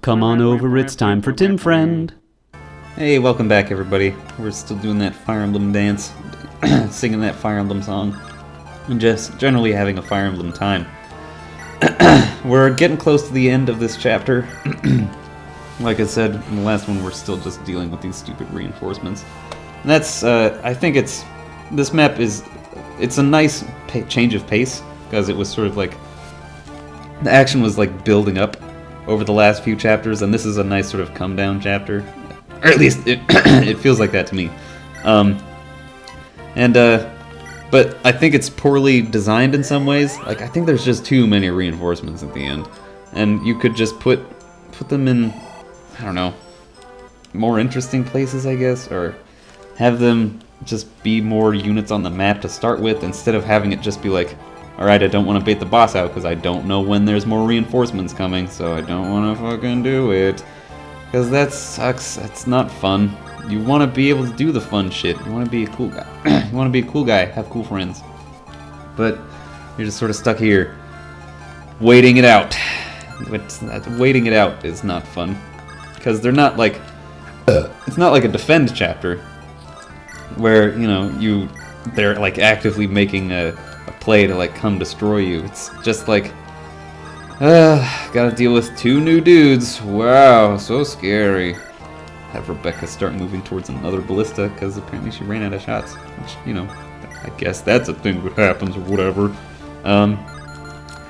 Come on over, it's time for Tim Friend. Hey, welcome back everybody. We're still doing that Fire Emblem dance, singing that Fire Emblem song, and just generally having a Fire Emblem time. We're getting close to the end of this chapter. Like I said in the last one, we're still just dealing with these stupid reinforcements. And that's, I think this map is, it's a nice change of pace, because it was sort of like, the action was like building up over the last few chapters, and this is a nice sort of come down chapter. Or at least it, it feels like that to me. But I think it's poorly designed in some ways. Like, I think there's just too many reinforcements at the end. And you could just put them in, I don't know, more interesting places, I guess, or have them just be more units on the map to start with, instead of having it just be like, alright, I don't want to bait the boss out because I don't know when there's more reinforcements coming, so I don't want to fucking do it. Because that sucks. That's not fun. You want to be able to do the fun shit. You want to be a cool guy. You want to be a cool guy, have cool friends. But you're just sort of stuck here, waiting it out. Waiting it out is not fun. Because they're not like... it's not like a defend chapter, where, you know, they're like actively making a play to like come destroy you. It's just like, gotta deal with two new dudes. Wow, so scary. Have Rebecca start moving towards another ballista because apparently she ran out of shots. Which, you know, I guess that's a thing that happens or whatever. I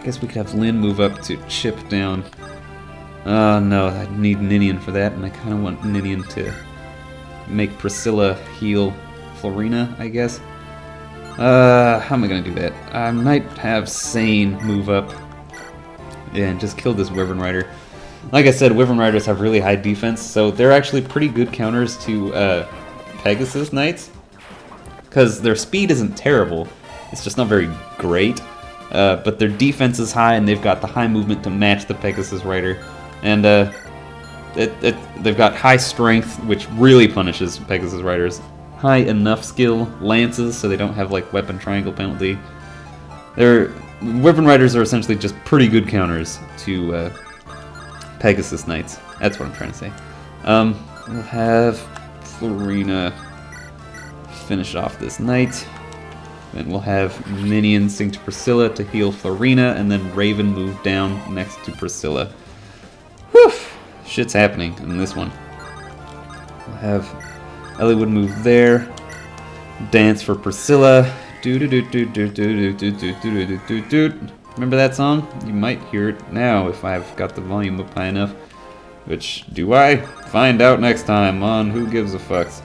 guess we could have Lynn move up to chip down. No, I need Ninian for that, and I kind of want Ninian to make Priscilla heal Florina, I guess. How am I gonna do that? I might have Sane move up and just kill this Wyvern Rider. Like I said, Wyvern Riders have really high defense, so they're actually pretty good counters to Pegasus Knights, because their speed isn't terrible, it's just not very great, but their defense is high and they've got the high movement to match the Pegasus Rider, and they've got high strength, which really punishes Pegasus Riders. High enough skill lances, so they don't have like weapon triangle penalty. Wyvern Riders are essentially just pretty good counters to Pegasus Knights. That's what I'm trying to say. We'll have Florina finish off this knight. Then we'll have Minion sing to Priscilla to heal Florina, and then Raven move down next to Priscilla. Whew! Shit's happening in this one. We'll have Ellie would move there. Dance for Priscilla. Remember that song? You might hear it now if I've got the volume up high enough. Which, do I? Find out next time on Who Gives a Fucks.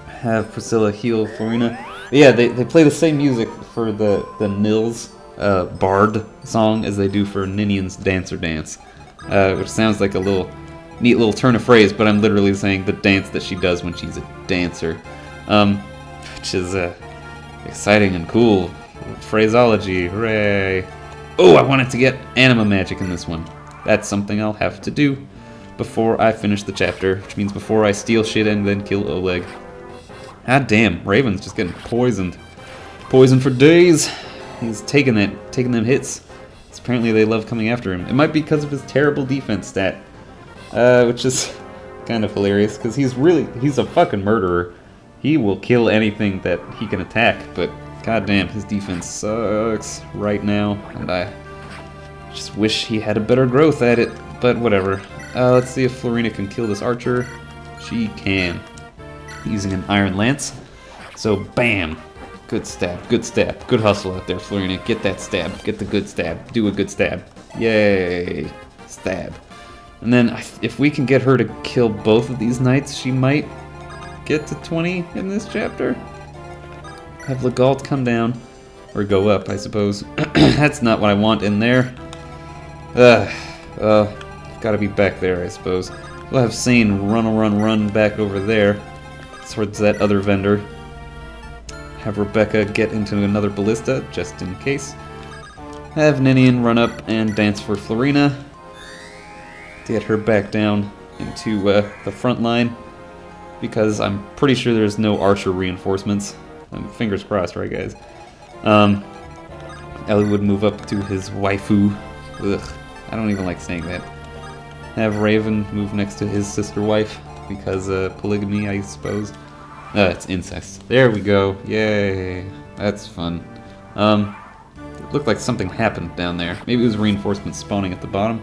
Have Priscilla heal Florina. But yeah, they play the same music for the Nils Bard song as they do for Ninian's Dancer Dance. Which sounds like a neat little turn of phrase, but I'm literally saying the dance that she does when she's a dancer. Which is exciting and cool. Phraseology, hooray. Oh, I wanted to get anima magic in this one. That's something I'll have to do before I finish the chapter, which means before I steal shit and then kill Oleg. God damn, Raven's just getting poisoned. Poisoned for days. He's taking them hits. Apparently they love coming after him. It might be because of his terrible defense stat. Which is kind of hilarious, because he's a fucking murderer. He will kill anything that he can attack, but goddamn, his defense sucks right now, and I just wish he had a better growth at it, but whatever. Let's see if Florina can kill this archer. She can. Using an iron lance. So, bam! Good stab, good stab. Good hustle out there, Florina. Get that stab. Get the good stab. Do a good stab. Yay! Stab. And then, if we can get her to kill both of these knights, she might get to 20 in this chapter. Have Legault come down, or go up, I suppose. That's not what I want in there. Gotta be back there, I suppose. We'll have Sane run back over there, towards that other vendor. Have Rebecca get into another ballista, just in case. Have Ninian run up and dance for Florina. Get her back down into the front line, because I'm pretty sure there's no archer reinforcements. Fingers crossed, right guys? Ellie would move up to his waifu. Ugh, I don't even like saying that. have Raven move next to his sister wife because polygamy, I suppose. It's incest. There we go. Yay. That's fun. It looked like something happened down there. Maybe it was reinforcements spawning at the bottom.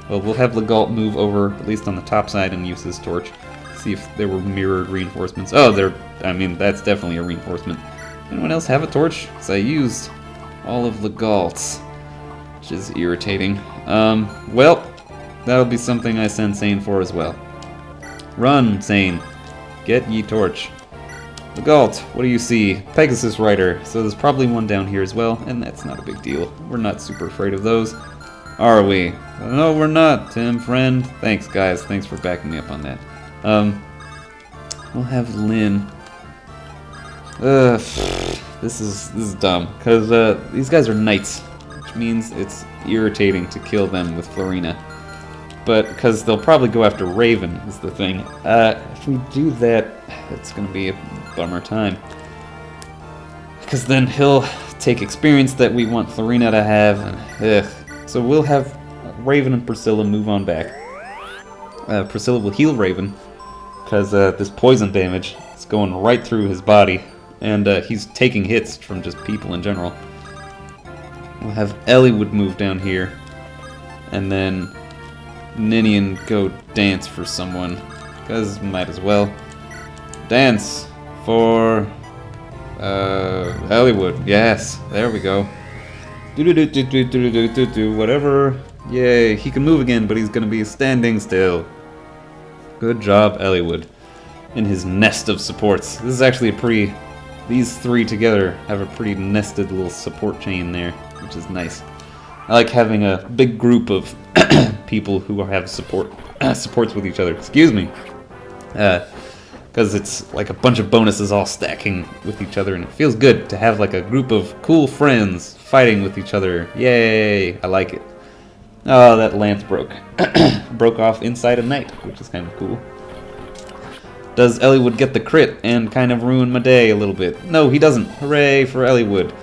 Well, we'll have Legault move over, at least on the top side, and use his torch. See if there were mirrored reinforcements. Oh, I mean, that's definitely a reinforcement. Anyone else have a torch? Because I used all of Legault's, which is irritating. Well, that'll be something I send Sane for as well. Run, Sane. Get ye torch. Legault, what do you see? Pegasus Rider. So there's probably one down here as well, and that's not a big deal. We're not super afraid of those. Are we? No, we're not, Tim, friend. Thanks, guys. Thanks for backing me up on that. We'll have Lynn. This is dumb, because these guys are knights, which means it's irritating to kill them with Florina. But because they'll probably go after Raven is the thing. If we do that, it's going to be a bummer time. Because then he'll take experience that we want Florina to have. And, so we'll have Raven and Priscilla move on back. Priscilla will heal Raven, because this poison damage is going right through his body. And he's taking hits from just people in general. We'll have Eliwood move down here. And then Ninian go dance for someone, because might as well. Dance for Eliwood. Yes, there we go. Whatever. Yay, he can move again, but he's gonna be standing still. Good job, Eliwood. In his nest of supports. This is actually a pretty... These three together have a pretty nested little support chain there, which is nice. I like having a big group of people who have supports with each other. Excuse me. Because it's like a bunch of bonuses all stacking with each other, and it feels good to have like a group of cool friends fighting with each other. Yay! I like it. Oh, that lance broke. Broke off inside a knight, which is kind of cool. Does Eliwood get the crit and kind of ruin my day a little bit? No, he doesn't. Hooray for Eliwood.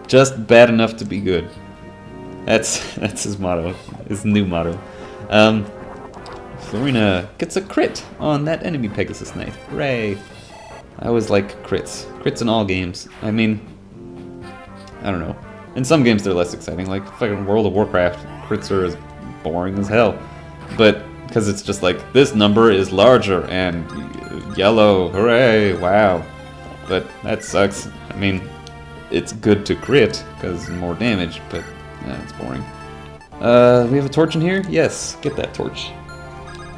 Just bad enough to be good. That's his motto. His new motto. Florina gets a crit on that enemy Pegasus Knight. Hooray. I always like crits. Crits in all games. I mean, I don't know. In some games they're less exciting, like fucking World of Warcraft. Crits are as boring as hell. But because it's just like, this number is larger and yellow, hooray, wow. But that sucks. I mean, it's good to crit, because more damage, but it's boring. We have a torch in here? Yes, get that torch.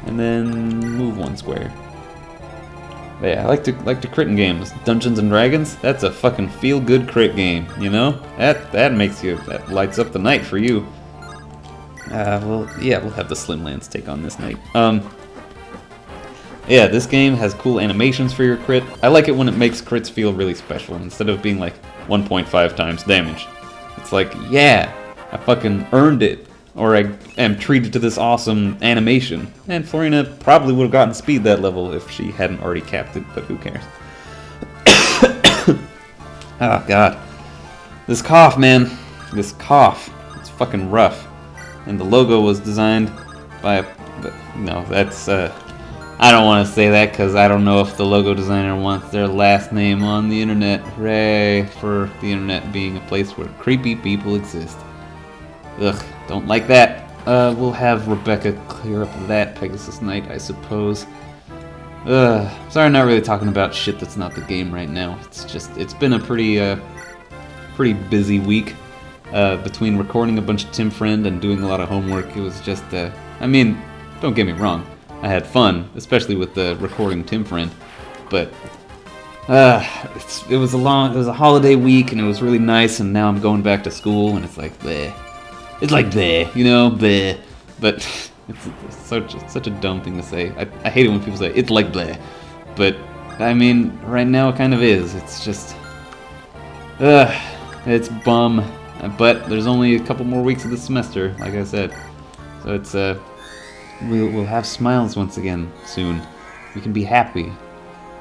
And then move one square. But yeah, I like to crit in games. Dungeons and Dragons, that's a fucking feel-good crit game, you know? That makes you, that lights up the night for you. Well, yeah, we'll have the Slim Lance take on this night. Yeah, this game has cool animations for your crit. I like it when it makes crits feel really special, instead of being like 1.5 times damage. It's like, yeah, I fucking earned it, or I am treated to this awesome animation. And Florina probably would have gotten speed that level if she hadn't already capped it, but who cares? Oh, God. This cough, man. This cough. It's fucking rough. And the logo was designed by a... No, that's... I don't want to say that because I don't know if the logo designer wants their last name on the internet. Hooray for the internet being a place where creepy people exist. Ugh, don't like that. We'll have Rebecca clear up that Pegasus Knight, I suppose. Sorry I'm not really talking about shit that's not the game right now. It's just, it's been a pretty busy week. Between recording a bunch of Tim Friend and doing a lot of homework, it was just, I mean, don't get me wrong, I had fun, especially with the recording Tim Friend, but it was a holiday week and it was really nice, and now I'm going back to school and it's like bleh. It's like bleh, you know, bleh. But it's such a dumb thing to say. I hate it when people say it's like bleh, but I mean, right now it kind of is. It's just, it's bum. But there's only a couple more weeks of the semester, like I said. So it's, we'll have smiles once again soon. We can be happy.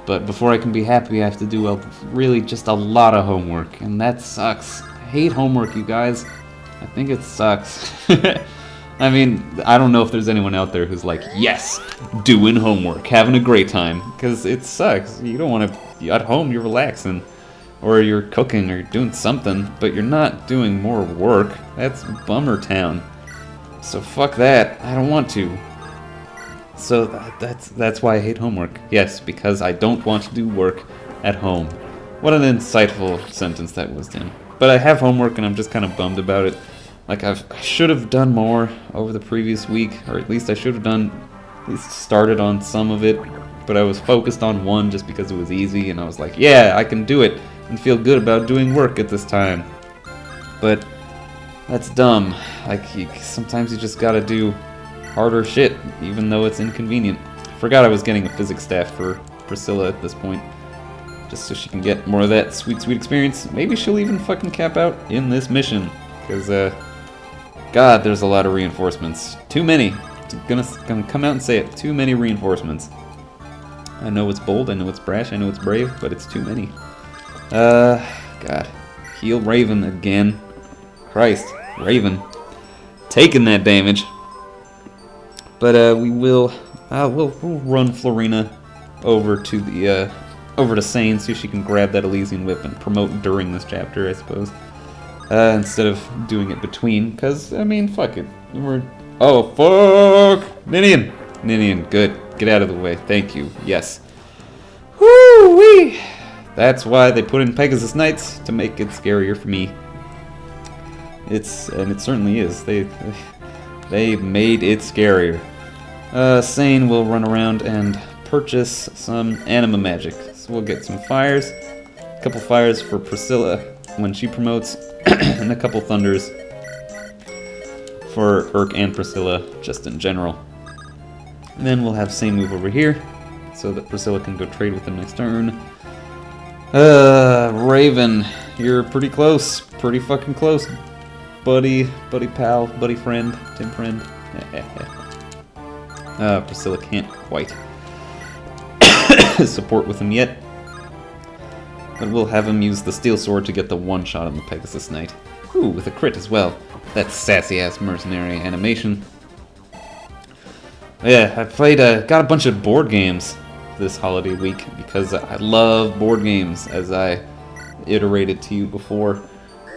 But before I can be happy, I have to do really just a lot of homework. And that sucks. I hate homework, you guys. I think it sucks. I mean, I don't know if there's anyone out there who's like, yes, doing homework, having a great time, because it sucks. You don't want to, at home you're relaxing, or you're cooking, or you're doing something, but you're not doing more work. That's bummer town. So fuck that, I don't want to. So that's why I hate homework. Yes, because I don't want to do work at home. What an insightful sentence that was, Tim. But I have homework and I'm just kind of bummed about it. Like I should have done more over the previous week, or at least I should have at least started on some of it. But I was focused on one just because it was easy, and I was like, yeah, I can do it and feel good about doing work at this time. But that's dumb. Like sometimes you just gotta do harder shit, even though it's inconvenient. I forgot I was getting a physics staff for Priscilla at this point, just so she can get more of that sweet experience. Maybe she'll even fucking cap out in this mission, because God, there's a lot of reinforcements. Too many. Gonna come out and say it. Too many reinforcements. I know it's bold, I know it's brash, I know it's brave, but it's too many. God. Heal Raven again. Christ, Raven. Taking that damage. But we'll run Florina over to Sane, so she can grab that Elysian Whip and promote during this chapter, I suppose. Instead of doing it between, because, I mean, fuck it. Oh, fuck! Ninian, good. Get out of the way. Thank you. Yes. Woo-wee! That's why they put in Pegasus Knights, to make it scarier for me. And it certainly is. They made it scarier. Sane will run around and purchase some anima magic. So we'll get some fires. A couple fires for Priscilla when she promotes, and a couple thunders for Urk and Priscilla, just in general. And then we'll have Sane move over here, so that Priscilla can go trade with him next turn. Raven, you're pretty close. Pretty fucking close. Buddy pal, buddy friend, Tim friend. Priscilla can't quite support with him yet. But we'll have him use the Steel Sword to get the one shot on the Pegasus Knight. Ooh, with a crit as well. That sassy-ass mercenary animation. Yeah, I played, got a bunch of board games this holiday week, because I love board games, as I iterated to you before.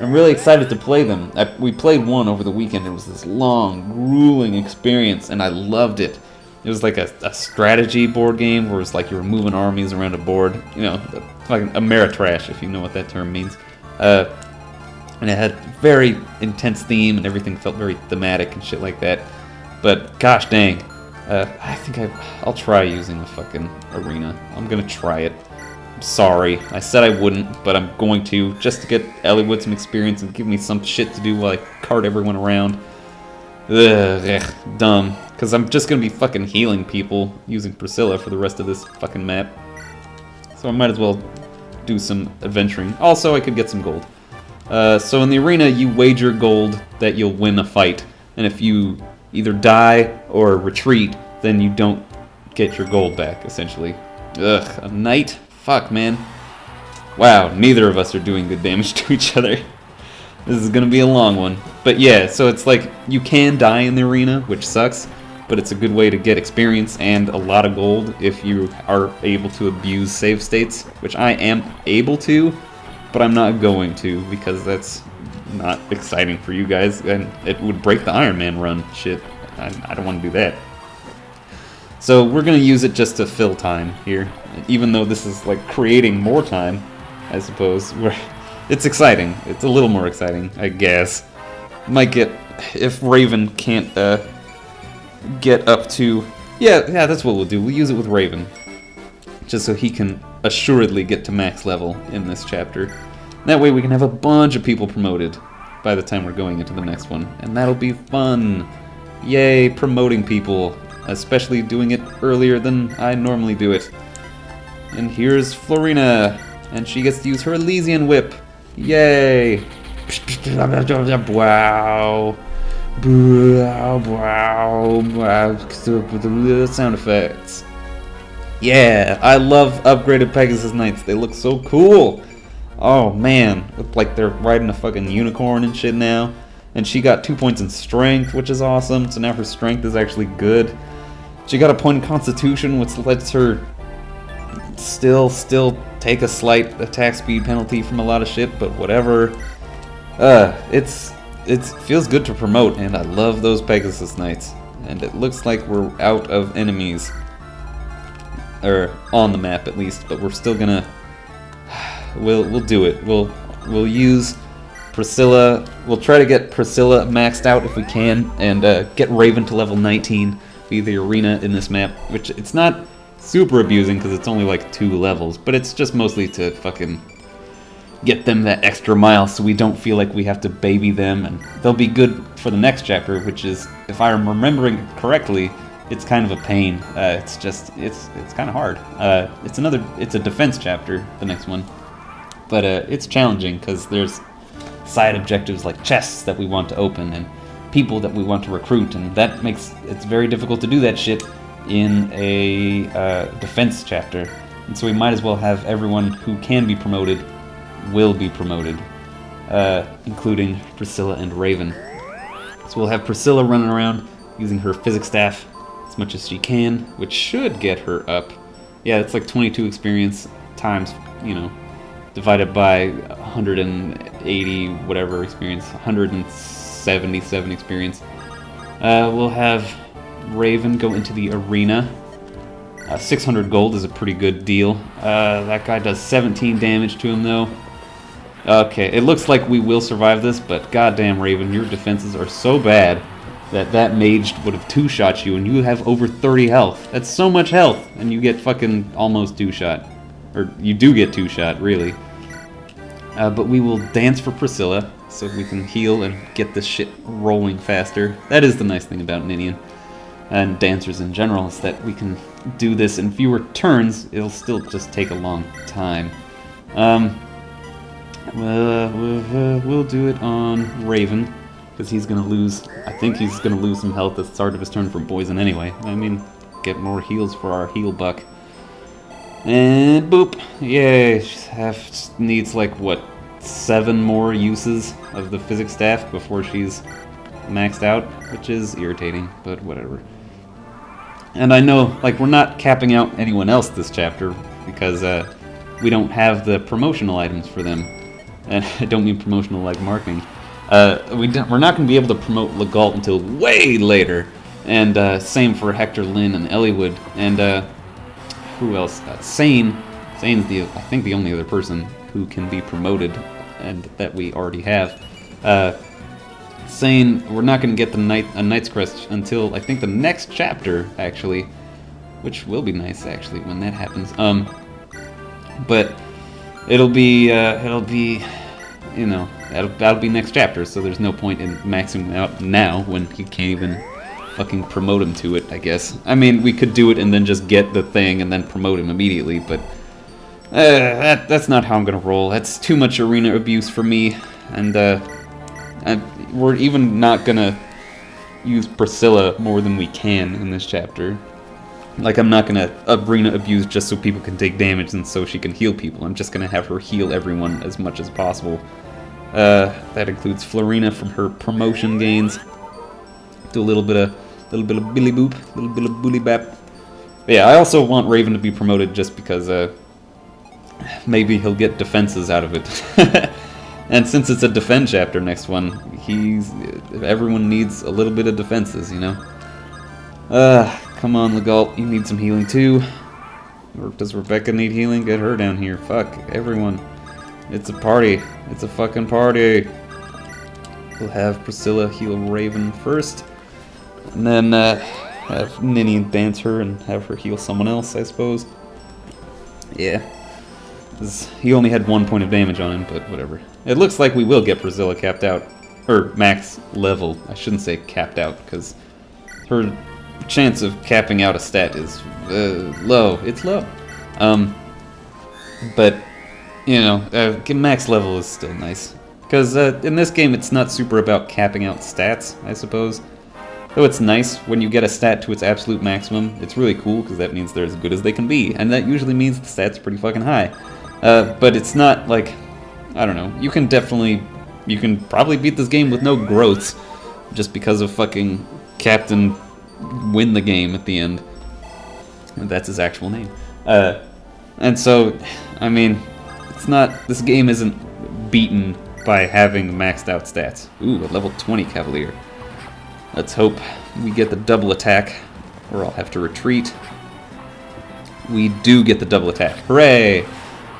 I'm really excited to play them. We played one over the weekend. It was this long, grueling experience, and I loved it. It was like a strategy board game where it's like you were moving armies around a board. You know, fucking Ameritrash, if you know what that term means. And it had very intense theme, and everything felt very thematic and shit like that. But gosh dang, I think I'll try using the fucking arena. I'm gonna try it. I'm sorry, I said I wouldn't, but I'm going to, just to get Elliewood some experience and give me some shit to do while I cart everyone around. Ugh, dumb. Because I'm just going to be fucking healing people using Priscilla for the rest of this fucking map. So I might as well do some adventuring. Also, I could get some gold. So in the arena, you wager gold that you'll win a fight. And if you either die or retreat, then you don't get your gold back, essentially. Ugh, a knight? Fuck, man. Wow, neither of us are doing good damage to each other. This is gonna be a long one. But yeah, so it's like, you can die in the arena, which sucks, but it's a good way to get experience and a lot of gold if you are able to abuse save states, which I am able to, but I'm not going to, because that's not exciting for you guys, and it would break the Iron Man run. Shit, I don't want to do that. So we're gonna use it just to fill time here, even though this is like creating more time, I suppose. It's exciting. It's a little more exciting, I guess. Might get, if Raven can't get up to, yeah, that's what we'll do. We'll use it with Raven, just so he can assuredly get to max level in this chapter. That way we can have a bunch of people promoted by the time we're going into the next one, and that'll be fun. Yay, promoting people, especially doing it earlier than I normally do it. And here's Florina, and she gets to use her Elysian Whip. Yay! Wow! Wow! Sound effects. Yeah, I love upgraded Pegasus Knights. They look so cool. Oh man, look like they're riding a fucking unicorn and shit now. And she got 2 points in strength, which is awesome. So now her strength is actually good. She got a point in constitution, which lets her still take a slight attack speed penalty from a lot of shit, but whatever. It feels good to promote, and I love those Pegasus Knights. And it looks like we're out of enemies, or on the map at least. But we're still gonna, we'll do it. We'll use Priscilla. We'll try to get Priscilla maxed out if we can, and get Raven to level 19. Be the arena in this map, which it's not super abusing because it's only like 2 levels, but it's just mostly to fucking get them that extra mile so we don't feel like we have to baby them, and they'll be good for the next chapter, which is, if I'm remembering correctly, it's kind of a pain. It's kind of hard. It's a defense chapter, the next one, but it's challenging because there's side objectives like chests that we want to open and people that we want to recruit, and that makes it's very difficult to do that shit in a defense chapter. And so we might as well have everyone who can be promoted will be promoted, including Priscilla and Raven. So we'll have Priscilla running around using her physics staff as much as she can, which should get her up. Yeah, it's like 22 experience times, divided by 180 whatever experience, 177 experience. We'll have Raven go into the arena. 600 gold is a pretty good deal. That guy does 17 damage to him though. Okay, it looks like we will survive this, but goddamn Raven, your defenses are so bad that mage would have 2-shot you, and you have over 30 health. That's so much health, and you get fucking almost 2-shot. Or you do get 2-shot, really. But we will dance for Priscilla, so we can heal and get this shit rolling faster. That is the nice thing about Ninian, and dancers in general, is that we can do this in fewer turns. It'll still just take a long time. We'll do it on Raven, because he's gonna lose. I think he's gonna lose some health at the start of his turn from poison anyway. I mean, get more heals for our heal buck. And boop! Yay! Needs like what, 7 more uses of the physics staff before she's maxed out, which is irritating, but whatever. And I know, like, we're not capping out anyone else this chapter because we don't have the promotional items for them. And I don't mean promotional like marketing. We're not going to be able to promote Legault until way later. And same for Hector, Lynn, and Elliewood. And who else? Sane. Sane's I think the only other person who can be promoted, and that we already have. Sane, we're not going to get a Knight's Crest until I think the next chapter, actually, which will be nice actually when that happens. But it'll be that'll be next chapter, so there's no point in maxing him out now when he can't even fucking promote him to it, I guess. I mean, we could do it and then just get the thing and then promote him immediately, but that's not how I'm gonna roll. That's too much arena abuse for me, and we're even not gonna use Priscilla more than we can in this chapter. Like, I'm not gonna arena abuse just so people can take damage and so she can heal people. I'm just gonna have her heal everyone as much as possible. That includes Florina from her promotion gains. Do a little bit of billy boop, a little bit of bully bap. But yeah, I also want Raven to be promoted just because maybe he'll get defenses out of it. And since it's a defend chapter next one, everyone needs a little bit of defenses, Come on, Legault, you need some healing too. Or does Rebecca need healing? Get her down here. Fuck, everyone. It's a party. It's a fucking party. We'll have Priscilla heal Raven first. And then have Ninian dance her and have her heal someone else, I suppose. Yeah. He only had 1 point of damage on him, but whatever. It looks like we will get Priscilla capped out. Or max level. I shouldn't say capped out, because her chance of capping out a stat is low. It's low. But, max level is still nice. Because in this game, it's not super about capping out stats, I suppose. Though it's nice when you get a stat to its absolute maximum. It's really cool, because that means they're as good as they can be. And that usually means the stat's pretty fucking high. But it's not like, I don't know, you can definitely you can probably beat this game with no growths, just because of fucking Captain win the game at the end. That's his actual name. And so, I mean, it's not, this game isn't beaten by having maxed out stats. Ooh, a level 20 Cavalier. Let's hope we get the double attack, or I'll have to retreat. We do get the double attack. Hooray!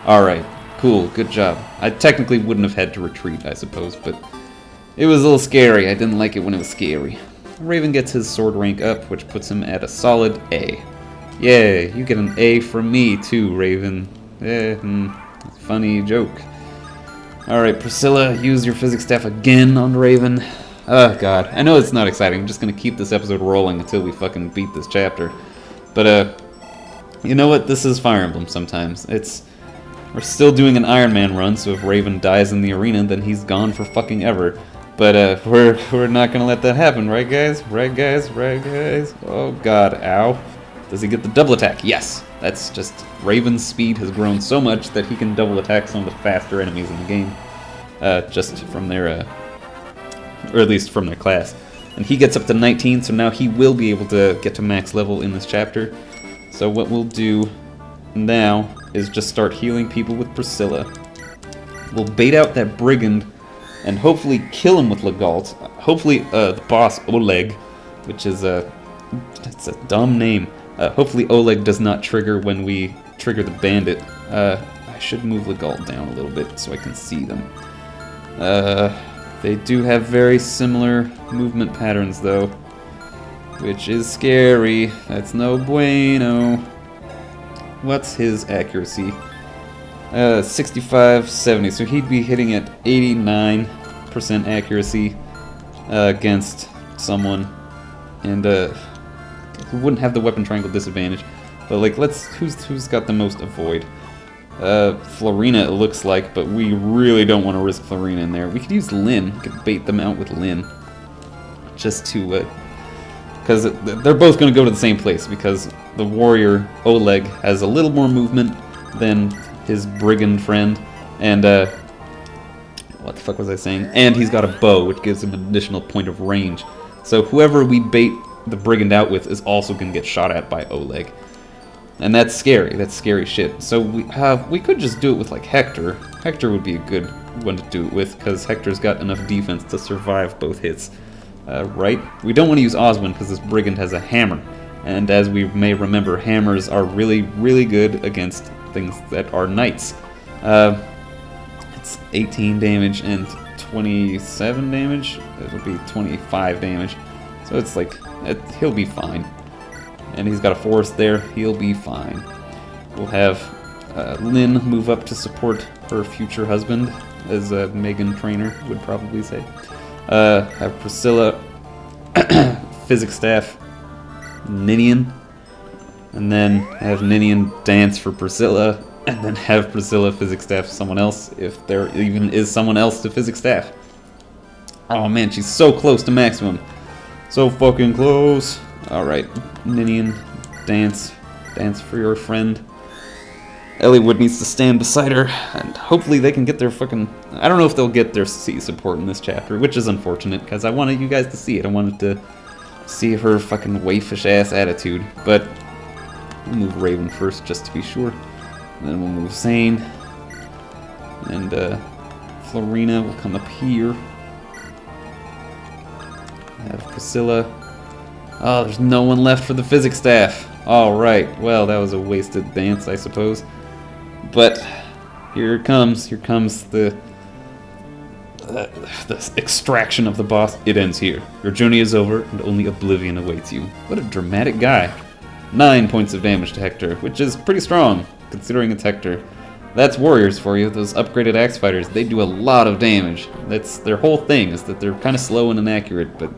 Alright, cool, good job. I technically wouldn't have had to retreat, I suppose, but it was a little scary. I didn't like it when it was scary. Raven gets his sword rank up, which puts him at a solid A. Yay, you get an A from me too, Raven. Funny joke. Alright, Priscilla, use your physics staff again on Raven. Oh god, I know it's not exciting. I'm just gonna keep this episode rolling until we fucking beat this chapter. But, you know what? This is Fire Emblem sometimes. We're still doing an Iron Man run, so if Raven dies in the arena, then he's gone for fucking ever. But, we're not gonna let that happen, right guys? Right guys? Right guys? Oh god, ow. Does he get the double attack? Yes! That's just, Raven's speed has grown so much that he can double attack some of the faster enemies in the game. Just from their, or at least from their class. And he gets up to 19, so now he will be able to get to max level in this chapter. So what we'll do now is just start healing people with Priscilla. We'll bait out that brigand and hopefully kill him with Legault. Hopefully the boss Oleg, which is that's a dumb name. Hopefully Oleg does not trigger when we trigger the bandit. I should move Legault down a little bit so I can see them. They do have very similar movement patterns though, which is scary. That's no bueno. What's his accuracy? 65, 70, so he'd be hitting at 89% accuracy against someone, and who wouldn't have the weapon triangle disadvantage. But like, who's got the most avoid? Florina it looks like, but we really don't want to risk Florina in there. We could use Lyn. We could bait them out with Lyn, just to because they're both going to go to the same place, because the warrior Oleg has a little more movement than his brigand friend, and what the fuck was I saying? And he's got a bow, which gives him an additional point of range. So whoever we bait the brigand out with is also going to get shot at by Oleg, and that's scary. That's scary shit. So we could just do it with like Hector. Hector would be a good one to do it with, because Hector's got enough defense to survive both hits. Right? We don't want to use Oswin because this brigand has a hammer, and as we may remember, hammers are really, really good against things that are knights. It's 18 damage and 27 damage. It'll be 25 damage. So it's like, he'll be fine. And he's got a forest there. He'll be fine. We'll have Lyn move up to support her future husband, as Megan Trainor would probably say. Have Priscilla physics staff Ninian, and then have Ninian dance for Priscilla, and then have Priscilla physics staff someone else, if there even is someone else to physics staff. Oh man, she's so close to maximum. So fucking close. Alright, Ninian, dance for your friend. Eliwood needs to stand beside her, and hopefully they can get their fucking... I don't know if they'll get their C support in this chapter, which is unfortunate, because I wanted you guys to see it. I wanted to see her fucking waifish-ass attitude, but we'll move Raven first, just to be sure. And then we'll move Zane, and Florina will come up here. Have Priscilla. Oh, there's no one left for the physics staff. Alright, well, that was a wasted dance, I suppose. But here it comes. Here comes the extraction of the boss. It ends here. Your journey is over, and only oblivion awaits you. What a dramatic guy. 9 points of damage to Hector, which is pretty strong, considering it's Hector. That's warriors for you. Those upgraded axe fighters, they do a lot of damage. That's their whole thing, is that they're kind of slow and inaccurate, but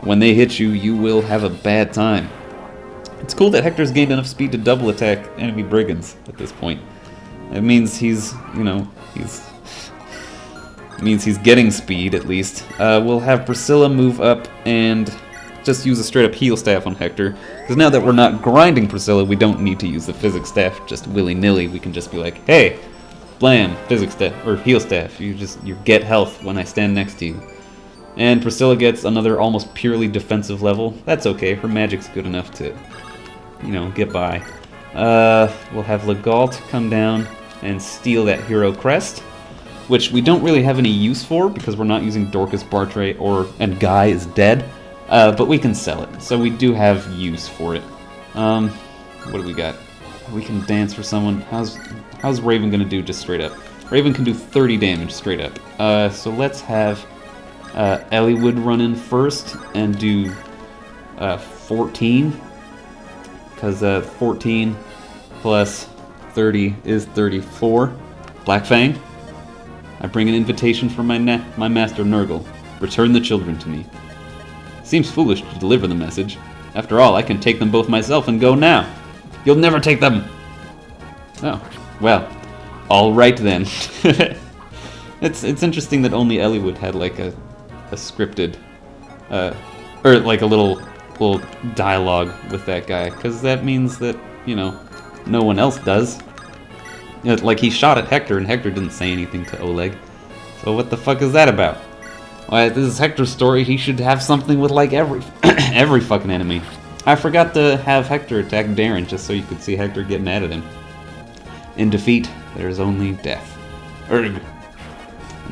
when they hit you, you will have a bad time. It's cool that Hector's gained enough speed to double attack enemy brigands at this point. It means he's, you know, he's getting speed at least. We'll have Priscilla move up and just use a straight up heal staff on Hector. Because now that we're not grinding Priscilla, we don't need to use the physics staff just willy-nilly. We can just be like, hey, Blam, physics staff, or heal staff. You get health when I stand next to you. And Priscilla gets another almost purely defensive level. That's okay, her magic's good enough to, get by. We'll have Legault come down and steal that hero crest, which we don't really have any use for because we're not using Dorcas, Bartray, and Guy is dead. But we can sell it, so we do have use for it. What do we got? We can dance for someone. How's Raven gonna do just straight up? Raven can do 30 damage straight up. So let's have Eliwood run in first and do 14. Because 14 plus 30 is 34. Black Fang, I bring an invitation from my master Nurgle. Return the children to me. Seems foolish to deliver the message. After all, I can take them both myself and go now. You'll never take them! Oh, well, alright then. It's interesting that only Eliwood had like a scripted, or like a little dialogue with that guy, because that means that, no one else does. Like, he shot at Hector, and Hector didn't say anything to Oleg. So what the fuck is that about? Why, this is Hector's story, he should have something with, like, every fucking enemy. I forgot to have Hector attack Darren, just so you could see Hector get mad at him. In defeat, there is only death. Erg.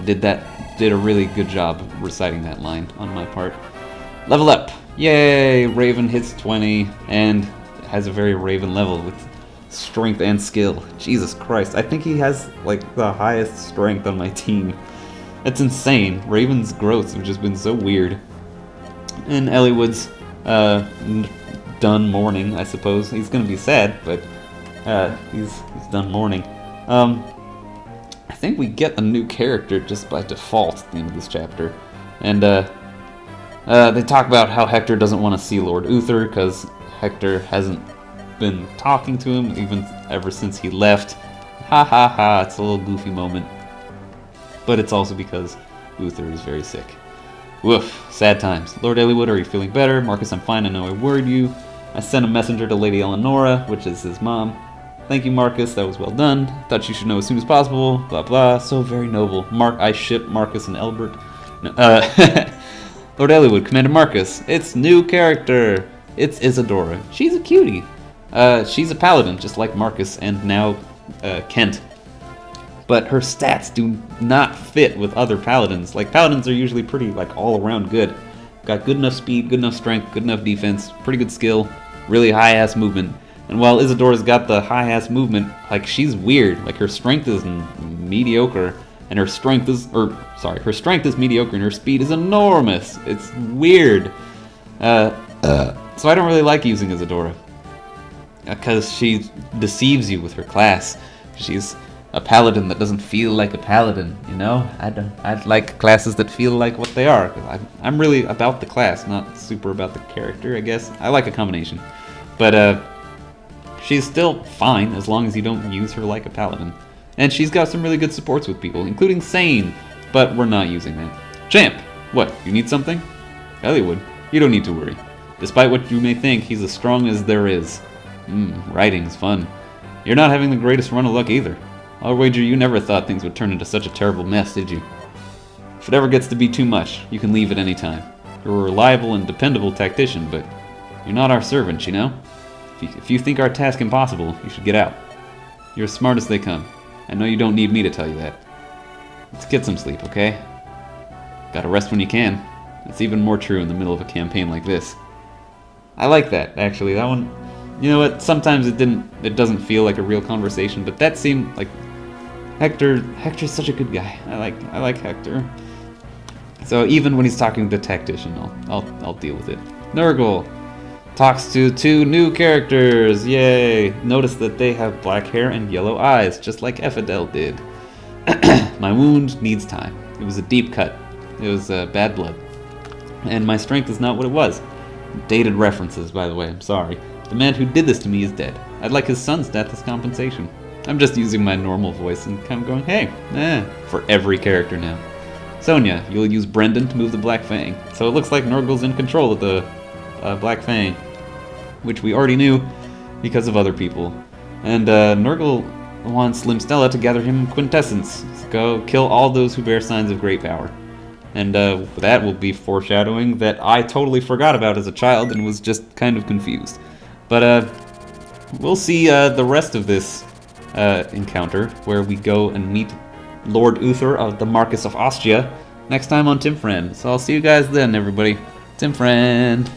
Did a really good job reciting that line on my part. Level up! Yay! Raven hits 20, and has a very Raven level with strength and skill. Jesus Christ, I think he has, like, the highest strength on my team. It's insane. Raven's growths have just been so weird. And Eliwood's done mourning, I suppose. He's gonna be sad, but he's done mourning. I think we get a new character just by default at the end of this chapter. And they talk about how Hector doesn't want to see Lord Uther because Hector hasn't been talking to him ever since he left. Ha ha ha, it's a little goofy moment. But it's also because Uther is very sick. Woof, sad times. Lord Eliwood, are you feeling better? Marcus, I'm fine, I know I worried you. I sent a messenger to Lady Eleonora, which is his mom. Thank you, Marcus, that was well done. Thought you should know as soon as possible. Blah blah, so very noble. I ship Marcus and Elbert. No, Lord Eliwood, Commander Marcus. It's new character. It's Isadora. She's a cutie. She's a paladin, just like Marcus and now Kent. But her stats do not fit with other paladins. Like, paladins are usually pretty, like, all-around good. Got good enough speed, good enough strength, good enough defense, pretty good skill, really high-ass movement. And while Isadora's got the high-ass movement, like, she's weird. Like, her strength is mediocre, and her strength is mediocre, and her speed is enormous. It's weird. So I don't really like using Isadora. Because she deceives you with her class. She's a paladin that doesn't feel like a paladin, I like classes that feel like what they are. I'm really about the class, not super about the character, I guess. I like a combination. But she's still fine as long as you don't use her like a paladin. And she's got some really good supports with people, including Sane, but we're not using that. Champ! What, you need something? Eliwood, you don't need to worry. Despite what you may think, he's as strong as there is. Writing's fun. You're not having the greatest run of luck either. I'll wager you never thought things would turn into such a terrible mess, did you? If it ever gets to be too much, you can leave at any time. You're a reliable and dependable tactician, but you're not our servant, you know? If you think our task impossible, you should get out. You're as smart as they come. I know you don't need me to tell you that. Let's get some sleep, okay? Gotta rest when you can. That's even more true in the middle of a campaign like this. I like that, actually. That one, you know what? Sometimes it doesn't feel like a real conversation, but that seemed like Hector's such a good guy. I like Hector. So even when he's talking to the tactician, I'll deal with it. Nurgle talks to two new characters. Yay! Notice that they have black hair and yellow eyes, just like Ephidel did. My wound needs time. It was a deep cut. It was bad blood. And my strength is not what it was. Dated references, by the way, I'm sorry. The man who did this to me is dead. I'd like his son's death as compensation. I'm just using my normal voice and kind of going, hey, for every character now. Sonia, you'll use Brendan to move the Black Fang. So it looks like Nurgle's in control of the Black Fang, which we already knew because of other people. And Nurgle wants Limstella to gather him quintessence. Go kill all those who bear signs of great power. And that will be foreshadowing that I totally forgot about as a child and was just kind of confused. But we'll see the rest of this encounter, where we go and meet Lord Uther of the Marquis of Ostia next time on Tim Friend. So I'll see you guys then, everybody. Tim Friend.